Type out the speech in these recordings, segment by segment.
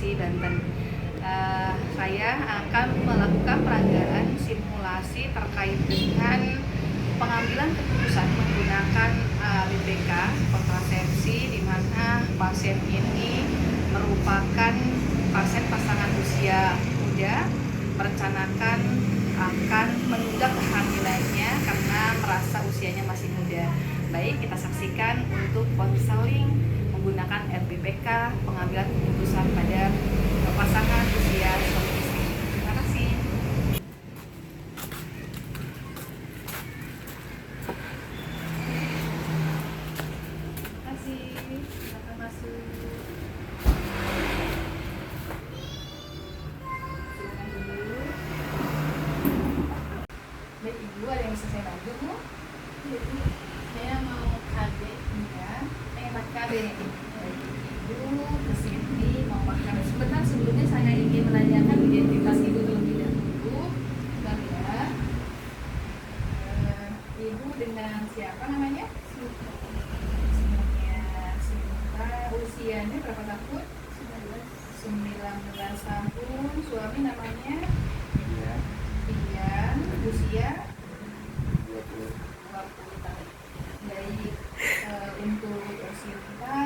Provinsi Banten. Saya akan melakukan peragaan simulasi terkait dengan pengambilan keputusan menggunakan BPK kontrasepsi, di mana pasien ini merupakan pasien pasangan usia muda, merencanakan akan menunda kehamilannya karena merasa usianya masih muda. Baik, kita saksikan untuk konseling menggunakan RBPK pengambilan keputusan pada pasangan usia suami istri. Terima kasih. Terima kasih. Silakan masuk. Silakan dulu. Baik, Ibu, ada yang bisa saya bantu, Bu? Jadi saya mau KB, Ya, pengen pakai KB nih. Baik, Ibu kesini mau pakai KB. Sebentar, sebelumnya saya ingin menanyakan identitas Ibu terlebih dahulu. Bentar ya. Ibu dengan siapa namanya? Sinta. Usianya berapa tahun? 19 tahun. Suami namanya? Pian. Usia 20 tahun. Baik, untuk Sinta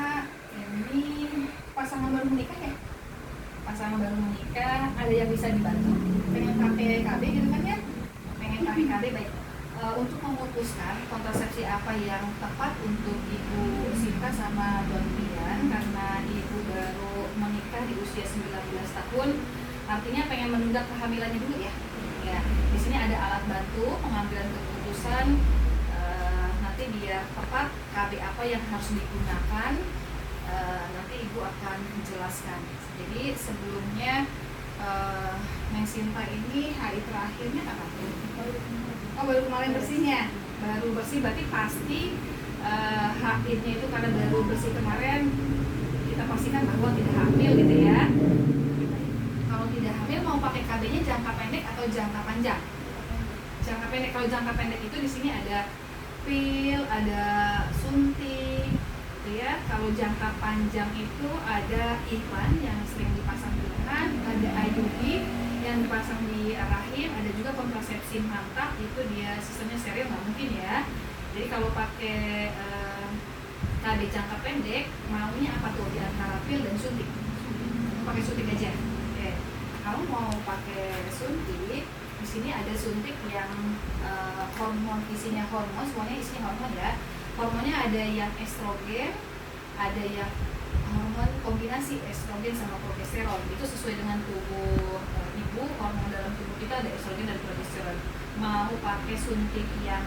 ini pasangan baru menikah ya? Pasangan baru menikah, ada yang bisa dibantu? Pengen pakai KB gitu kan ya? Pengen pakai KB, baik. Untuk memutuskan kontrasepsi apa yang tepat untuk Ibu Sinta sama Don Pian, karena Ibu baru menikah di usia 19 tahun, artinya pengen menunda kehamilannya dulu ya. Ya, di sini ada alat bantu pengambilan keputusan, nanti biar tepat KB apa yang harus digunakan, nanti Ibu akan menjelaskan. Jadi sebelumnya Neng Sinta ini hari terakhirnya kapan? Oh, baru kemarin bersihnya. Baru bersih berarti pasti hamilnya itu karena baru bersih kemarin, kita pastikan bahwa tidak hamil gitu ya. Kalau tidak hamil mau pakai KB-nya jangka pendek atau jangka panjang? Jangka pendek. Kalau jangka pendek itu di sini ada pil, ada suntik, gitu ya. Kalau jangka panjang itu ada iklan yang sering dipasang di lengan, ada IUD yang dipasang di rahim, ada juga kontrasepsi mantap, itu dia sistemnya steril, nggak mungkin ya. Jadi kalau pakai KB jangka pendek, maunya apa tuh di antara pil dan suntik? Pakai suntik aja. Oke. Kalau mau pakai suntik, di sini ada suntik yang hormon, isinya hormon, semuanya isinya hormon ya. Hormonnya ada yang estrogen, ada yang hormon kombinasi estrogen sama progesteron. Itu sesuai dengan tubuh ibu, hormon dalam tubuh kita ada estrogen dan progesteron. Mau pakai suntik yang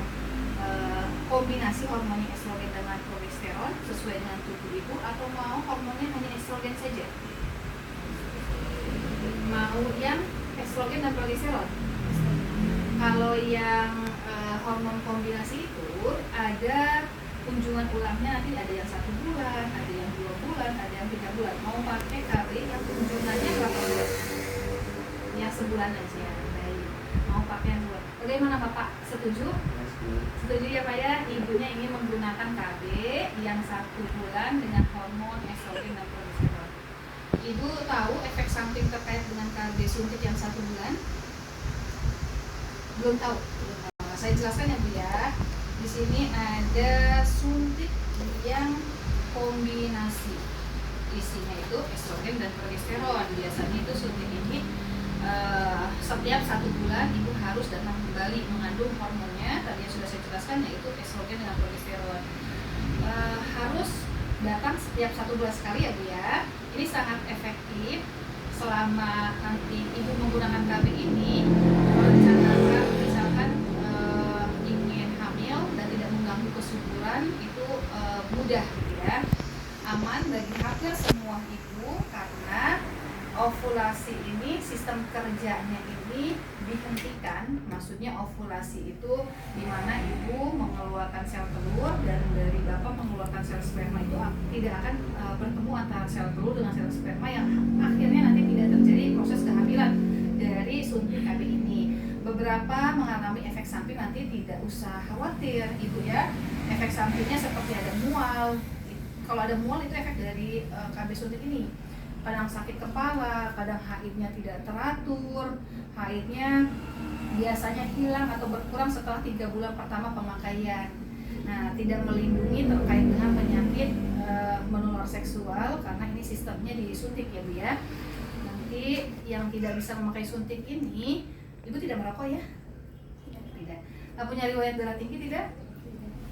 kombinasi hormonnya estrogen dengan progesteron sesuai dengan tubuh ibu, atau mau hormonnya hanya estrogen saja? Mau yang estrogen dan progesteron? Kalau yang hormon kombinasi itu ada kunjungan ulangnya, nanti ada yang 1 bulan, ada yang 2 bulan, ada yang 3 bulan. Mau pakai KB yang kunjungannya berapa bulan? Yang sebulan aja. Baik. Mau pakai yang bulan. Bagaimana Bapak? Setuju? Setuju ya Pak ya? Ibunya ingin menggunakan KB yang 1 bulan dengan hormon estrogen dan progesteron. Ibu tahu efek samping terkait dengan KB suntik yang 1 bulan? Belum tahu. Saya jelaskan ya Bu ya. Di sini ada suntik yang kombinasi, isinya itu estrogen dan progesteron. Biasanya itu suntik ini setiap 1 bulan ibu harus datang kembali mengandung hormonnya. Tadi yang sudah saya jelaskan, yaitu estrogen dengan progesteron. Harus datang setiap 1 bulan sekali ya Bu ya. Ini sangat efektif selama nanti ibu menggunakan KB ini, merencanakan misalkan ingin hamil dan tidak mengganggu kesuburan, itu mudah gitu ya, aman bagi hampir semua ibu, karena ovulasi ini sistem kerjanya ini dihentikan. Maksudnya ovulasi itu dimana ibu mengeluarkan sel telur dan dari bapak mengeluarkan sel sperma, itu tidak akan bertemu antara sel telur dengan sel sperma yang akhirnya nanti tidak terjadi proses kehamilan dari suntik KB ini. Beberapa mengalami efek samping, nanti tidak usah khawatir ibu ya. Efek sampingnya seperti ada mual. Kalau ada mual itu efek dari KB suntik ini. kadang sakit kepala, kadang haidnya tidak teratur, haidnya biasanya hilang atau berkurang setelah 3 bulan pertama pemakaian. Nah, tidak melindungi terkait dengan penyakit menular seksual karena ini sistemnya disuntik ya Bu ya. Nanti yang tidak bisa memakai suntik ini, Ibu tidak merokok ya? Tidak. Nggak punya riwayat darah tinggi tidak?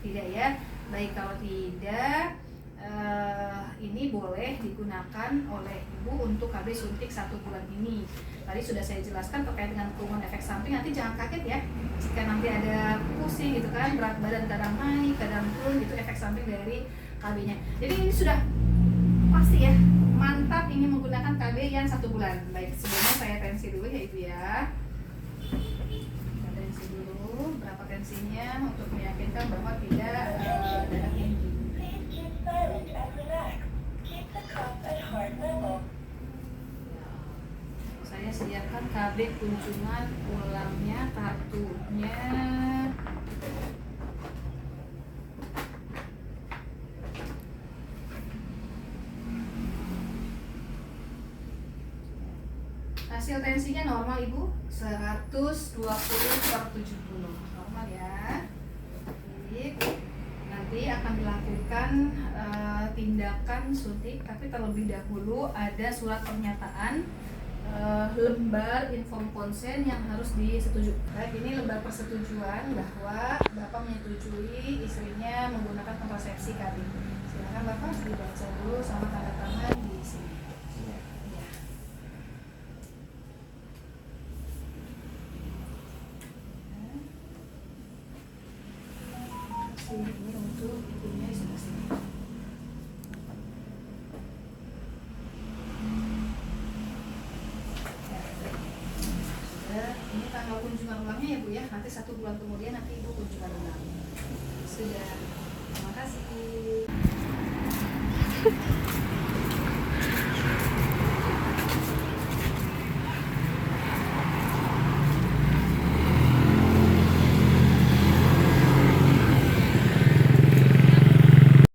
Tidak ya. Baik, kalau tidak ini boleh digunakan oleh Ibu untuk KB suntik 1 bulan ini. Tadi sudah saya jelaskan terkait dengan kerumunan efek samping. Nanti jangan kaget ya jika nanti ada pusing gitu kan, berat badan kadang naik, kadang turun, itu efek samping dari KB-nya. Jadi ini sudah pasti ya, mantap ini menggunakan KB yang 1 bulan. Baik, sebelumnya saya tensi dulu ya Ibu ya. Kita tensi dulu, berapa tensinya untuk meyakinkan bahwa tidak darah tinggi. Saya sediakan KB kunjungan ulangnya, kartunya. Hasil tensinya normal Ibu, 120/70. Normal ya. Baik. Nanti akan dilakukan tindakan suntik, tapi terlebih dahulu ada surat pernyataan lembar inform konsen yang harus disetujui. Baik, ini lembar persetujuan bahwa Bapak menyetujui istrinya menggunakan kontrasepsi KB. Silakan Bapak dibaca dulu sama tanda tangan di sini. Ya. Ini untuk ibunya di sebelah sini. Ini tanggal kunjungan ulangnya ya Bu ya, nanti 1 bulan kemudian nanti Ibu kunjungan ulang. Sudah, terima kasih.